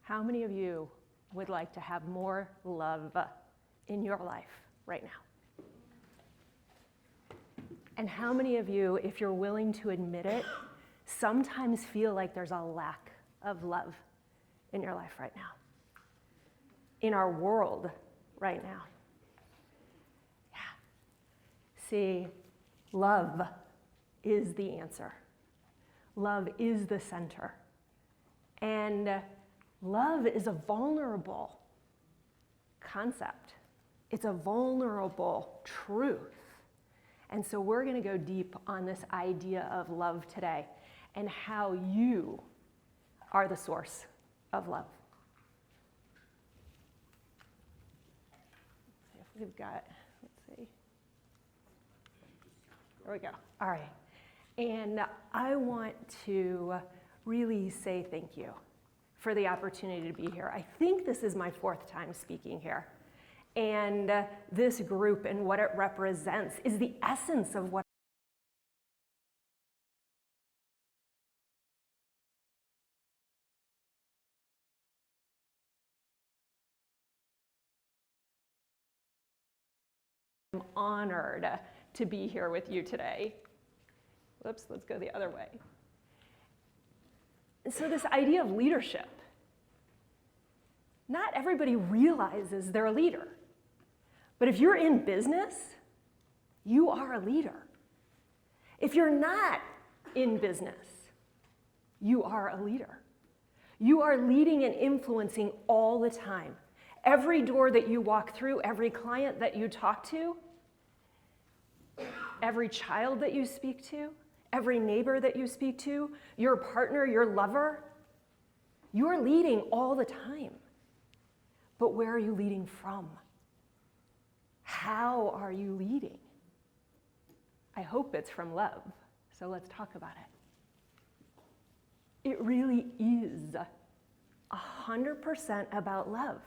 How many of you would like to have more love in your life right now? And how many of you, if you're willing to admit it, sometimes feel like there's a lack of love in your life right now? In our world right now? Yeah. See, love is the answer. Love is the center. And love is a vulnerable concept. It's a vulnerable truth. And so we're going to go deep on this idea of love today and how you are the source of love. Let's see if we've got, let's see. There we go. All right. And I want to really say thank you for the opportunity to be here. I think this is my 4th time speaking here. And this group and what it represents is the essence of what I'm honored to be here with you today. Whoops, let's go the other way. And so this idea of leadership, not everybody realizes they're a leader. But if you're in business, you are a leader. If you're not in business, you are a leader. You are leading and influencing all the time. Every door that you walk through, every client that you talk to, every child that you speak to, every neighbor that you speak to, your partner, your lover, you're leading all the time. But where are you leading from? How are you leading? I hope it's from love, so let's talk about it. It really is 100% about love.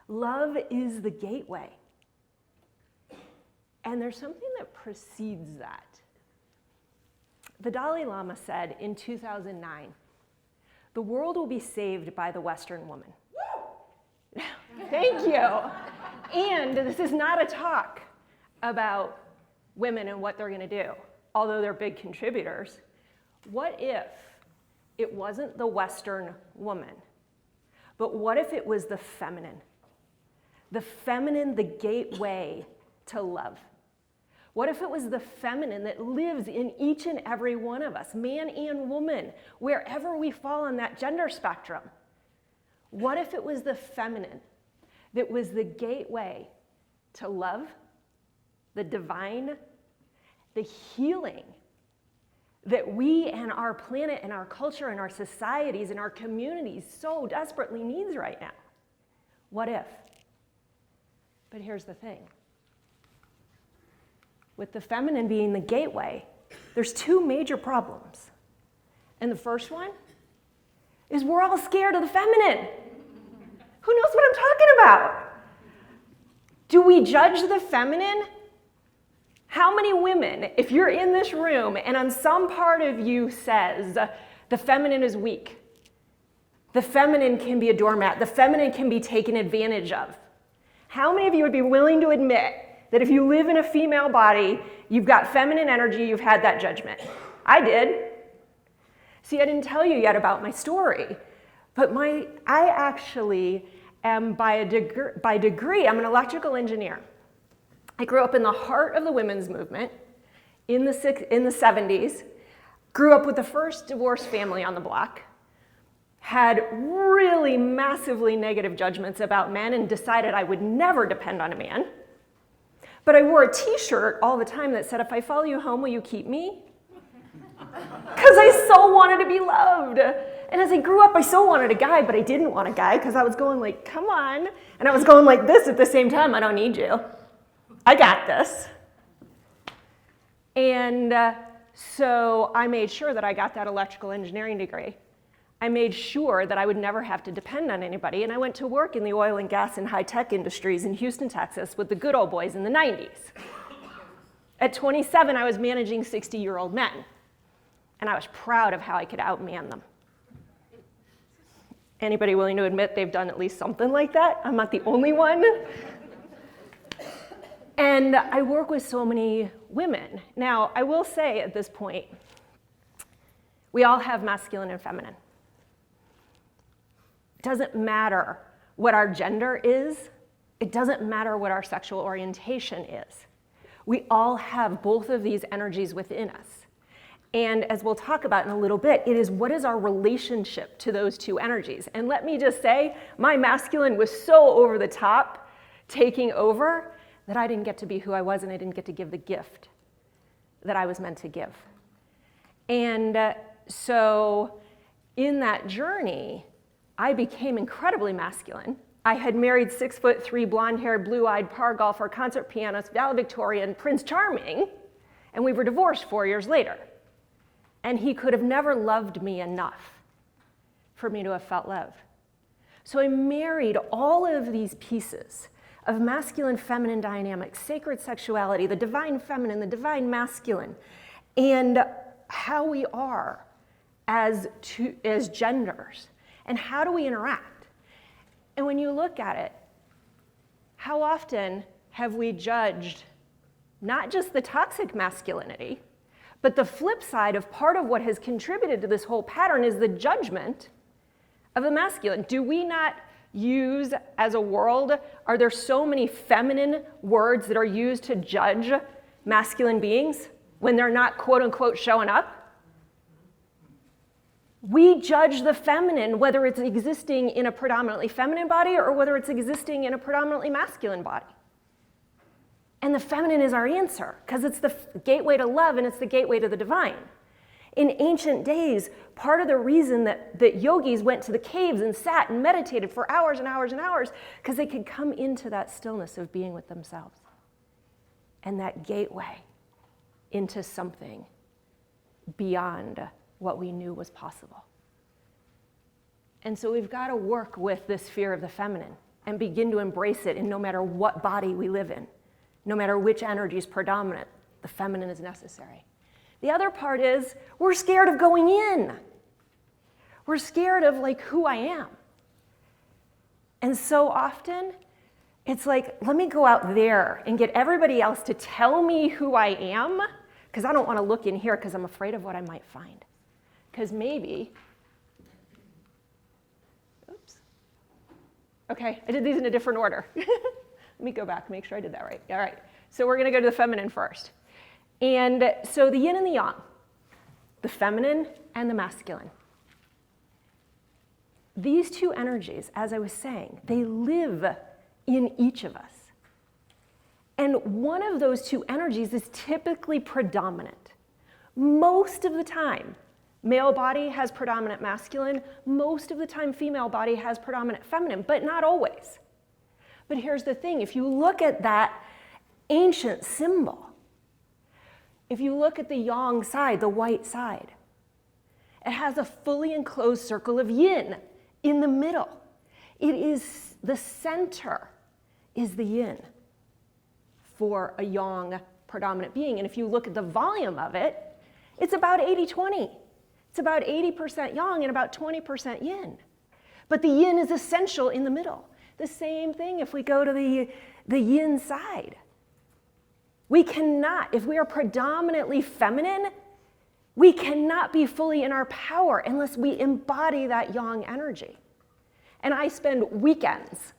Love is the gateway. And there's something that precedes that. The Dalai Lama said in 2009, the world will be saved by the Western woman. Thank you. And this is not a talk about women and what they're going to do, although they're big contributors. What if it wasn't the Western woman, but what if it was the feminine? The feminine, the gateway to love. What if it was the feminine that lives in each and every one of us, man and woman, wherever we fall on that gender spectrum? What if it was the feminine that was the gateway to love, the divine, the healing that we and our planet and our culture and our societies and our communities so desperately needs right now? What if? But here's the thing. With the feminine being the gateway, there's 2 major problems. And the first one is we're all scared of the feminine. Who knows what I'm talking about? Do we judge the feminine? How many women, if you're in this room and on some part of you says the feminine is weak, the feminine can be a doormat, the feminine can be taken advantage of, how many of you would be willing to admit that if you live in a female body, you've got feminine energy, you've had that judgment? I did. See, I didn't tell you yet about my story, but I actually am by degree, I'm an electrical engineer. I grew up in the heart of the women's movement in the 70s, grew up with the first divorced family on the block, had really massively negative judgments about men and decided I would never depend on a man. But I wore a t-shirt all the time that said, if I follow you home, will you keep me? Because I so wanted to be loved. And as I grew up, I so wanted a guy, but I didn't want a guy because I was going like, come on. And I was going like this at the same time. I don't need you. I got this. And so I made sure that I got that electrical engineering degree. I made sure that I would never have to depend on anybody. And I went to work in the oil and gas and high-tech industries in Houston, Texas with the good old boys in the 90s. At 27, I was managing 60-year-old men. And I was proud of how I could outman them. Anybody willing to admit they've done at least something like that? I'm not the only one. And I work with so many women. Now, I will say at this point, we all have masculine and feminine. It doesn't matter what our gender is. It doesn't matter what our sexual orientation is. We all have both of these energies within us. And as we'll talk about in a little bit, it is what is our relationship to those two energies. And let me just say, my masculine was so over the top, taking over, that I didn't get to be who I was, and I didn't get to give the gift that I was meant to give. And so in that journey, I became incredibly masculine. I had married 6'3", blonde-haired, blue-eyed par golfer, concert pianist, valedictorian, Prince Charming, and we were divorced 4 years later. And he could have never loved me enough for me to have felt love. So I married all of these pieces of masculine-feminine dynamics, sacred sexuality, the divine feminine, the divine masculine, and how we are as genders, and how do we interact. And when you look at it, how often have we judged not just the toxic masculinity, but the flip side of part of what has contributed to this whole pattern is the judgment of the masculine. Do we not use, as a world, are there so many feminine words that are used to judge masculine beings when they're not quote unquote showing up? We judge the feminine, whether it's existing in a predominantly feminine body or whether it's existing in a predominantly masculine body. And the feminine is our answer, because it's the gateway to love and it's the gateway to the divine. In ancient days, part of the reason that yogis went to the caves and sat and meditated for hours and hours and hours, because they could come into that stillness of being with themselves. And that gateway into something beyond what we knew was possible. And so we've got to work with this fear of the feminine and begin to embrace it in no matter what body we live in, no matter which energy is predominant, the feminine is necessary. The other part is we're scared of going in. We're scared of who I am. And so often it's like, let me go out there and get everybody else to tell me who I am, because I don't want to look in here because I'm afraid of what I might find. Because maybe, oops. Okay, I did these in a different order. Let me go back, make sure I did that right. All right, so we're going to go to the feminine first. And so the yin and the yang, the feminine and the masculine. These two energies, as I was saying, they live in each of us. And one of those two energies is typically predominant. Most of the time, male body has predominant masculine. Most of the time, female body has predominant feminine, but not always. But here's the thing, if you look at that ancient symbol, if you look at the yang side, the white side, it has a fully enclosed circle of yin in the middle. It is the center is the yin for a yang predominant being. And if you look at the volume of it, it's about 80-20. It's about 80% yang and about 20% yin. But the yin is essential in the middle. The same thing if we go to the yin side. We cannot, if we are predominantly feminine, we cannot be fully in our power unless we embody that yang energy. And I spend weekends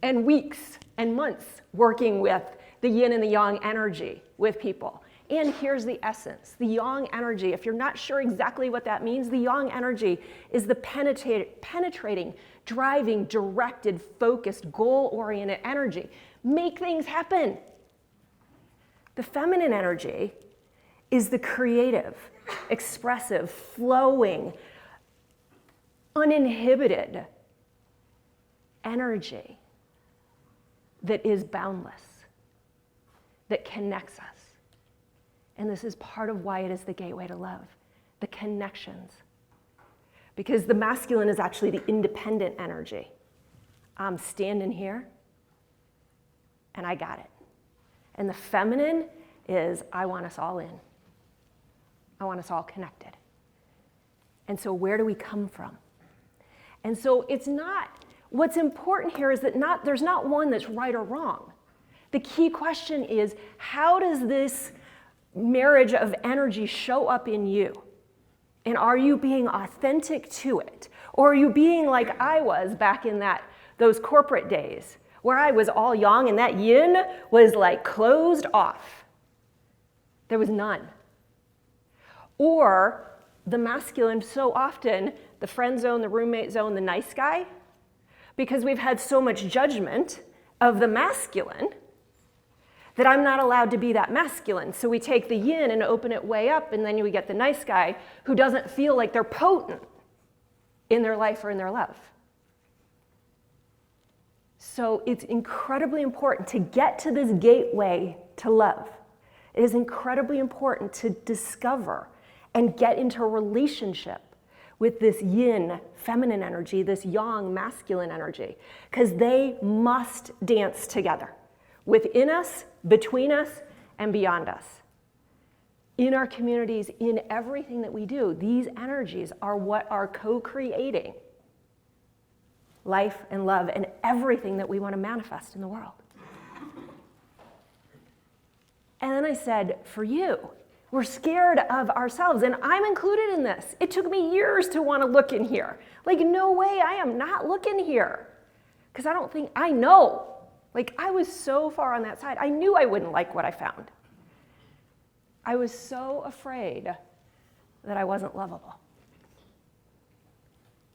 and weeks and months working with the yin and the yang energy with people. And here's the essence. The yang energy, if you're not sure exactly what that means, the yang energy is the penetrating, driving, directed, focused, goal-oriented energy. Make things happen. The feminine energy is the creative, expressive, flowing, uninhibited energy that is boundless, that connects us. And this is part of why it is the gateway to love, the connections. Because the masculine is actually the independent energy. I'm standing here, and I got it. And the feminine is, I want us all in. I want us all connected. And so where do we come from? And so it's not, what's important here is that there's not one that's right or wrong. The key question is, how does this marriage of energy show up in you? And are you being authentic to it? Or are you being like I was back in those corporate days, where I was all yang and that yin was like closed off? There was none. Or the masculine, so often, the friend zone, the roommate zone, the nice guy, because we've had so much judgment of the masculine that I'm not allowed to be that masculine. So we take the yin and open it way up, and then we get the nice guy who doesn't feel like they're potent in their life or in their love. So it's incredibly important to get to this gateway to love. It is incredibly important to discover and get into a relationship with this yin, feminine energy, this yang, masculine energy, because they must dance together within us, between us, and beyond us. In our communities, in everything that we do, these energies are what are co-creating life and love and everything that we want to manifest in the world. And then I said, for you, we're scared of ourselves, and I'm included in this. It took me years to want to look in here. Like, no way, I am not looking here. Because I know. Like, I was so far on that side. I knew I wouldn't like what I found. I was so afraid that I wasn't lovable.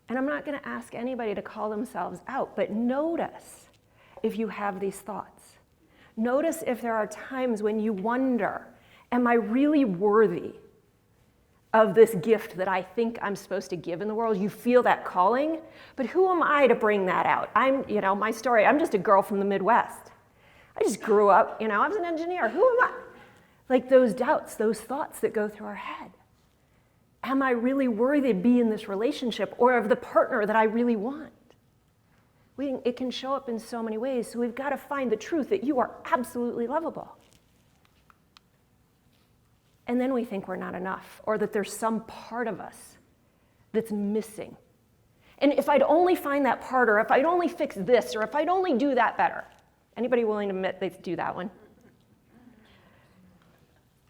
And I'm not going to ask anybody to call themselves out, but notice if you have these thoughts. Notice if there are times when you wonder, am I really worthy of this gift that I think I'm supposed to give in the world? You feel that calling, but who am I to bring that out? My story, I'm just a girl from the Midwest. I just grew up, I was an engineer. Who am I? Like those doubts, those thoughts that go through our head. Am I really worthy to be in this relationship or of the partner that I really want? It can show up in so many ways, so we've got to find the truth that you are absolutely lovable. And then we think we're not enough, or that there's some part of us that's missing. And if I'd only find that part, or if I'd only fix this, or if I'd only do that better. Anybody willing to admit they do that one?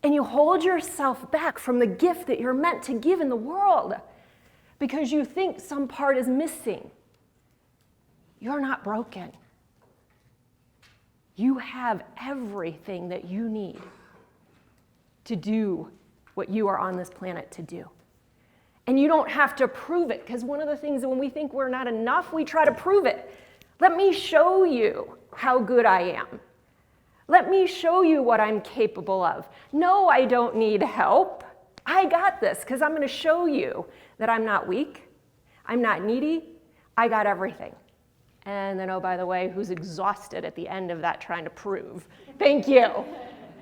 And you hold yourself back from the gift that you're meant to give in the world because you think some part is missing. You're not broken. You have everything that you need to do what you are on this planet to do. And you don't have to prove it, because one of the things that when we think we're not enough, we try to prove it. Let me show you how good I am. Let me show you what I'm capable of. No, I don't need help. I got this, because I'm going to show you that I'm not weak. I'm not needy. I got everything. And then, oh, by the way, who's exhausted at the end of that trying to prove? Thank you.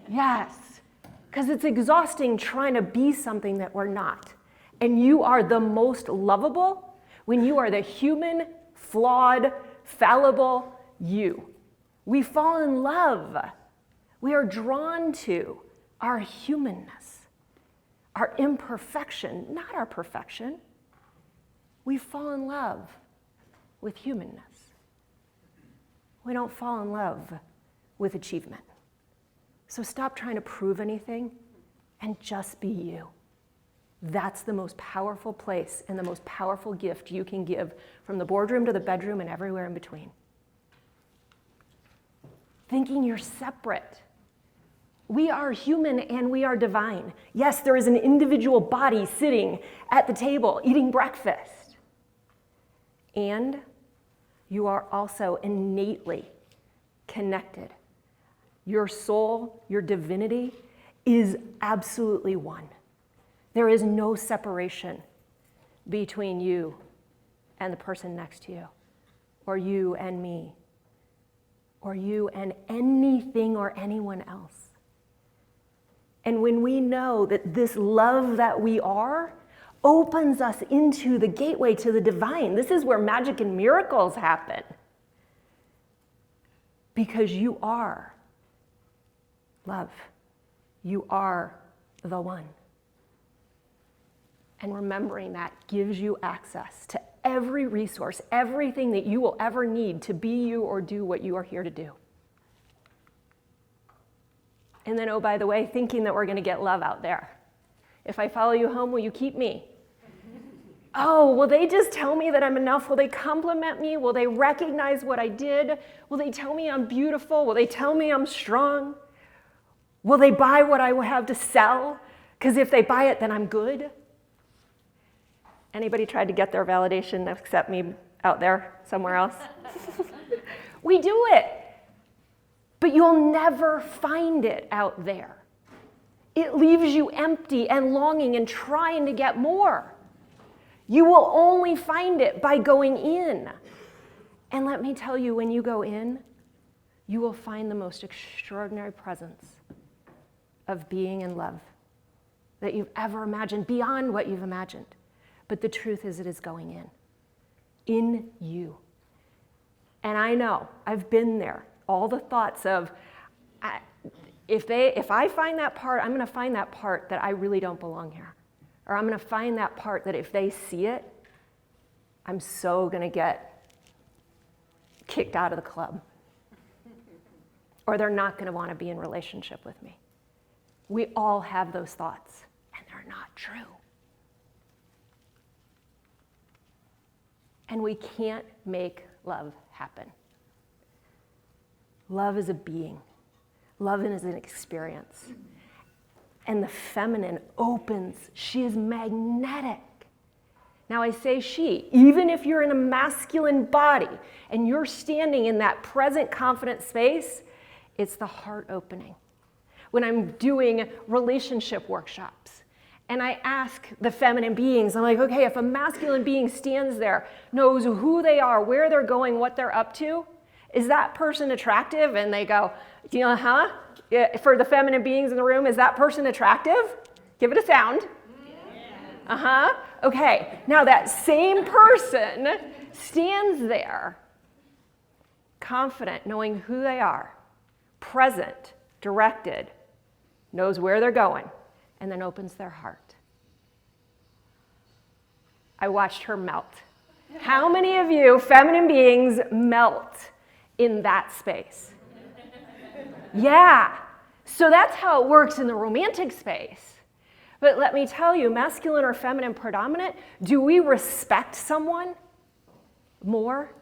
Yes. Because it's exhausting trying to be something that we're not. And you are the most lovable when you are the human, flawed, fallible you. We fall in love. We are drawn to our humanness, our imperfection, not our perfection. We fall in love with humanness. We don't fall in love with achievement. So stop trying to prove anything and just be you. That's the most powerful place and the most powerful gift you can give, from the boardroom to the bedroom and everywhere in between. Thinking you're separate. We are human and we are divine. Yes, there is an individual body sitting at the table eating breakfast. And you are also innately connected. Your soul, your divinity is absolutely one. There is no separation between you and the person next to you, or you and me, or you and anything or anyone else. And when we know that this love that we are opens us into the gateway to the divine, this is where magic and miracles happen. Because you are love. You are the one. And remembering that gives you access to every resource, everything that you will ever need to be you or do what you are here to do. And then, oh, by the way, thinking that we're going to get love out there. If I follow you home, will you keep me? Oh, will they just tell me that I'm enough? Will they compliment me? Will they recognize what I did? Will they tell me I'm beautiful? Will they tell me I'm strong? Will they buy what I have to sell? Because if they buy it, then I'm good. Anybody tried to get their validation except me out there somewhere else? We do it. But you'll never find it out there. It leaves you empty and longing and trying to get more. You will only find it by going in. And let me tell you, when you go in, you will find the most extraordinary presence of being in love that you've ever imagined, beyond what you've imagined. But the truth is, it is going in you. And I know, I've been there. All the thoughts of, if I find that part, I'm going to find that part that I really don't belong here. Or I'm going to find that part that if they see it, I'm so going to get kicked out of the club. Or they're not going to want to be in relationship with me. We all have those thoughts, and they're not true. And we can't make love happen. Love is a being. Love is an experience. And the feminine opens. She is magnetic. Now I say she, even if you're in a masculine body and you're standing in that present confident space, it's the heart opening. When I'm doing relationship workshops and I ask the feminine beings, I'm like, okay, if a masculine being stands there, knows who they are, where they're going, what they're up to, is that person attractive? And they go, you know, huh? For the feminine beings in the room, is that person attractive? Give it a sound. Yeah. Okay, now that same person stands there, confident, knowing who they are, present, directed, knows where they're going, and then opens their heart. I watched her melt. How many of you feminine beings melt in that space? Yeah. So that's how it works in the romantic space. But let me tell you, masculine or feminine predominant, do we respect someone more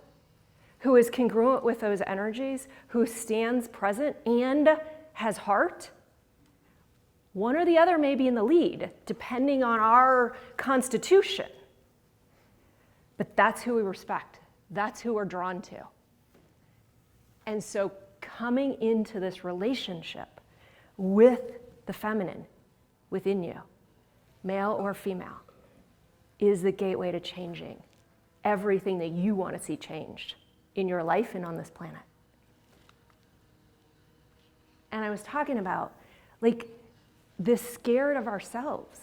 who is congruent with those energies, who stands present and has heart? One or the other may be in the lead, depending on our constitution. But that's who we respect. That's who we're drawn to. And so coming into this relationship with the feminine within you, male or female, is the gateway to changing everything that you want to see changed in your life and on this planet. And I was talking about, like, this scared of ourselves.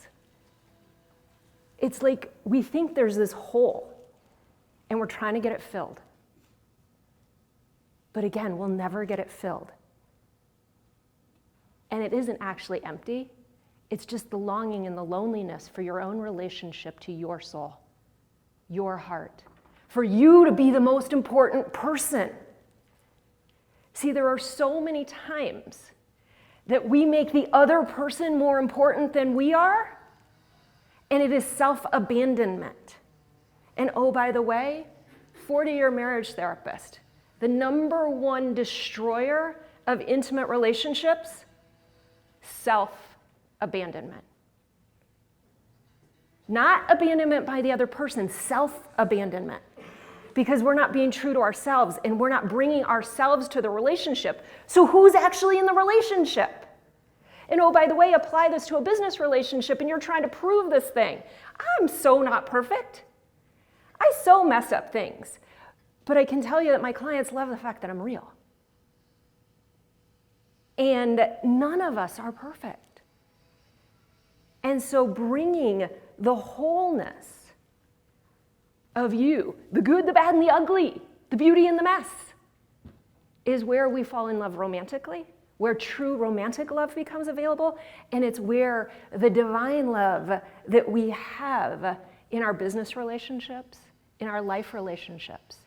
It's like we think there's this hole and we're trying to get it filled. But again, we'll never get it filled. And it isn't actually empty. It's just the longing and the loneliness for your own relationship to your soul, your heart, for you to be the most important person. See, there are so many times that we make the other person more important than we are, and it is self-abandonment. And oh, by the way, 40-year marriage therapist, the number one destroyer of intimate relationships, self-abandonment. Not abandonment by the other person, self-abandonment. Because we're not being true to ourselves and we're not bringing ourselves to the relationship. So who's actually in the relationship? And oh, by the way, apply this to a business relationship and you're trying to prove this thing. I'm so not perfect. I so mess up things. But I can tell you that my clients love the fact that I'm real. And none of us are perfect. And so bringing the wholeness of you, the good, the bad, and the ugly, the beauty and the mess, is where we fall in love romantically, where true romantic love becomes available, and it's where the divine love that we have in our business relationships, in our life relationships,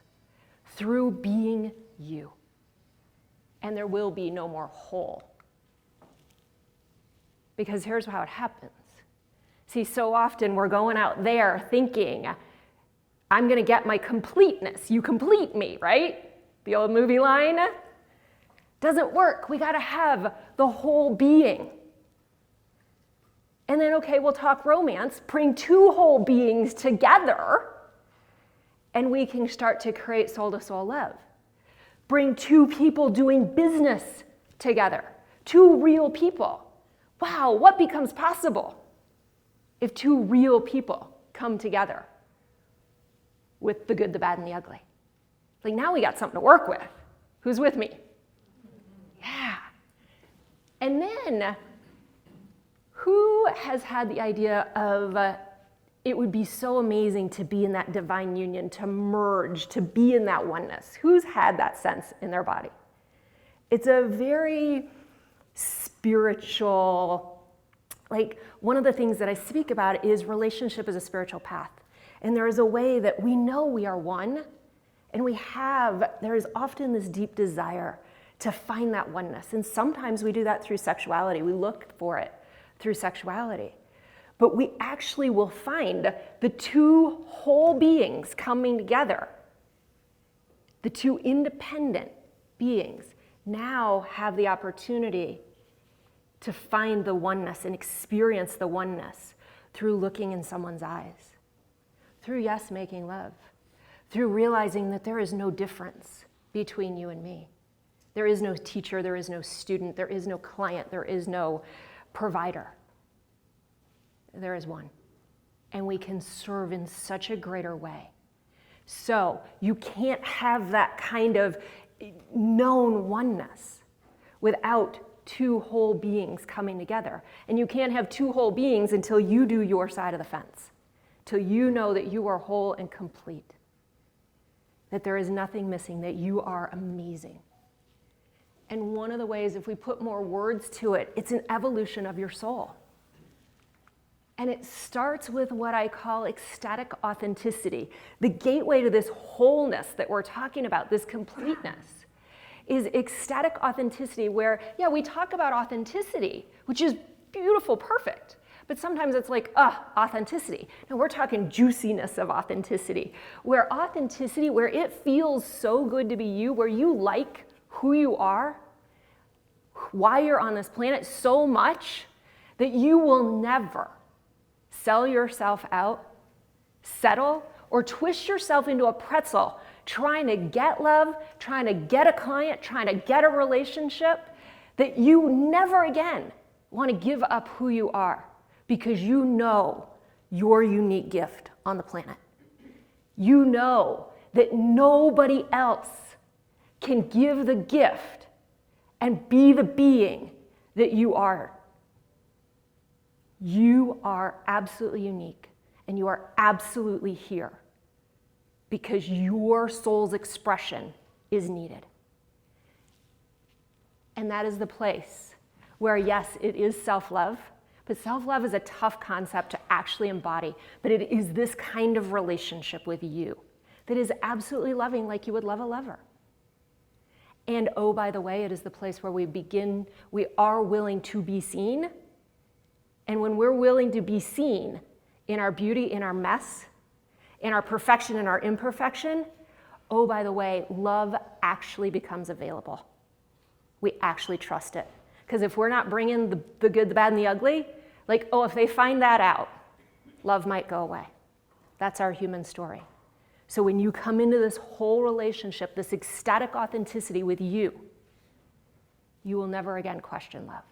through being you. And there will be no more hole. Because here's how it happens. See, so often we're going out there thinking, I'm going to get my completeness. You complete me, right? The old movie line. Doesn't work. We got to have the whole being. And then, okay, we'll talk romance. Bring two whole beings together, and we can start to create soul-to-soul love. Bring two people doing business together. Two real people. Wow, what becomes possible if two real people come together with the good, the bad, and the ugly? Like, now we got something to work with. Who's with me? Yeah. And then, who has had the idea of it would be so amazing to be in that divine union, to merge, to be in that oneness? Who's had that sense in their body? It's a very spiritual, like, one of the things that I speak about is relationship as a spiritual path. And there is a way that we know we are one, and there is often this deep desire to find that oneness. And sometimes we do that through sexuality. We look for it through sexuality. But we actually will find the two whole beings coming together. The two independent beings now have the opportunity to find the oneness and experience the oneness through looking in someone's eyes, through, yes, making love, through realizing that there is no difference between you and me. There is no teacher, there is no student, there is no client, there is no provider. There is one. And we can serve in such a greater way. So you can't have that kind of known oneness without two whole beings coming together. And you can't have two whole beings until you do your side of the fence, till you know that you are whole and complete, that there is nothing missing, that you are amazing. And one of the ways, if we put more words to it, it's an evolution of your soul. And it starts with what I call ecstatic authenticity. The gateway to this wholeness that we're talking about, this completeness, is ecstatic authenticity where, yeah, we talk about authenticity, which is beautiful, perfect. But sometimes it's like, authenticity. Now we're talking juiciness of authenticity, where it feels so good to be you, where you like who you are, why you're on this planet so much that you will never sell yourself out, settle, or twist yourself into a pretzel trying to get love, trying to get a client, trying to get a relationship, that you never again want to give up who you are because you know your unique gift on the planet. You know that nobody else can give the gift and be the being that you are. You are absolutely unique, and you are absolutely here because your soul's expression is needed. And that is the place where, yes, it is self-love, but self-love is a tough concept to actually embody, but it is this kind of relationship with you that is absolutely loving like you would love a lover. And oh, by the way, it is the place where we are willing to be seen. And when we're willing to be seen in our beauty, in our mess, in our perfection, in our imperfection, oh, by the way, love actually becomes available. We actually trust it. Because if we're not bringing the good, the bad, and the ugly, like, if they find that out, love might go away. That's our human story. So when you come into this whole relationship, this ecstatic authenticity with you, you will never again question love.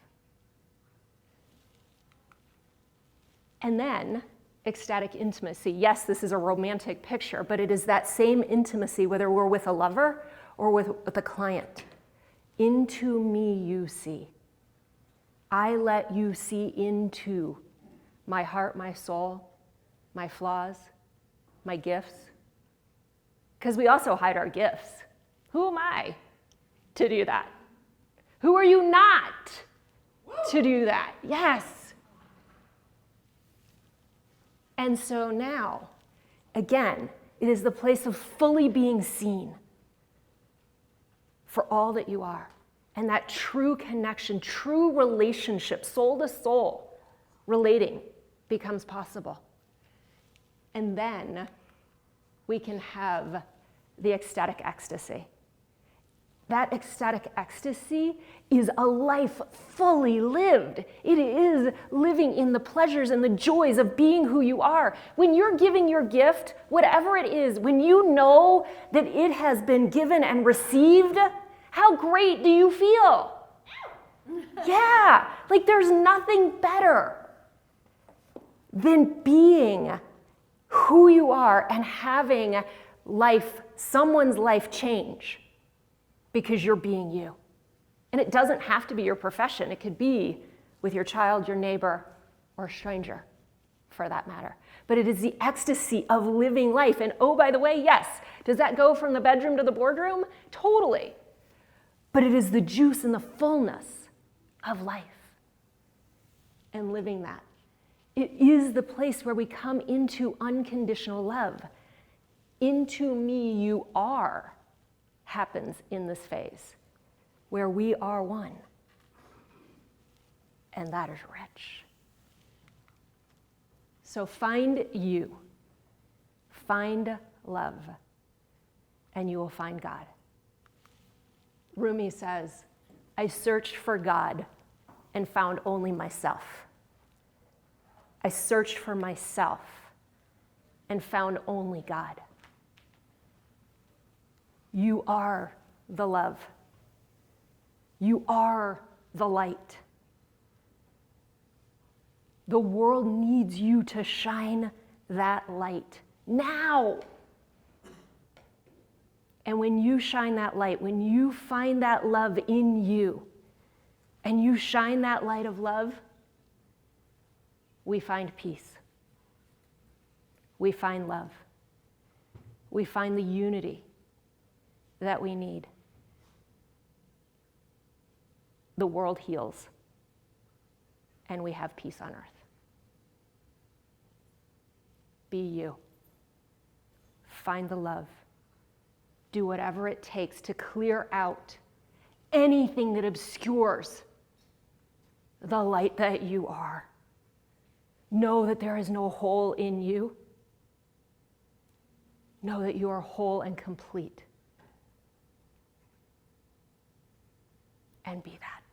And then, ecstatic intimacy. Yes, this is a romantic picture, but it is that same intimacy whether we're with a lover or with a client. Into me you see. I let you see into my heart, my soul, my flaws, my gifts. Because we also hide our gifts. Who am I to do that? Who are you not to do that? Yes. And so now, again, it is the place of fully being seen for all that you are. And that true connection, true relationship, soul to soul, relating becomes possible. And then we can have the ecstatic ecstasy. That ecstatic ecstasy is a life fully lived. It is living in the pleasures and the joys of being who you are. When you're giving your gift, whatever it is, when you know that it has been given and received, how great do you feel? Yeah, like there's nothing better than being who you are and having life, someone's life change because you're being you. And it doesn't have to be your profession. It could be with your child, your neighbor, or a stranger, for that matter. But it is the ecstasy of living life. And oh, by the way, yes, does that go from the bedroom to the boardroom? Totally. But it is the juice and the fullness of life and living that. It is the place where we come into unconditional love. Into me you are happens in this phase where we are one. And that is rich. So find you, find love, and you will find God. Rumi says, I searched for God and found only myself. I searched for myself and found only God. You are the love. You are the light. The world needs you to shine that light now. And when you shine that light, when you find that love in you, and you shine that light of love, we find peace. We find love. We find the unity that we need. The world heals, and we have peace on earth. Be you. Find the love. Do whatever it takes to clear out anything that obscures the light that you are. Know that there is no hole in you. Know that you are whole and complete. And be that.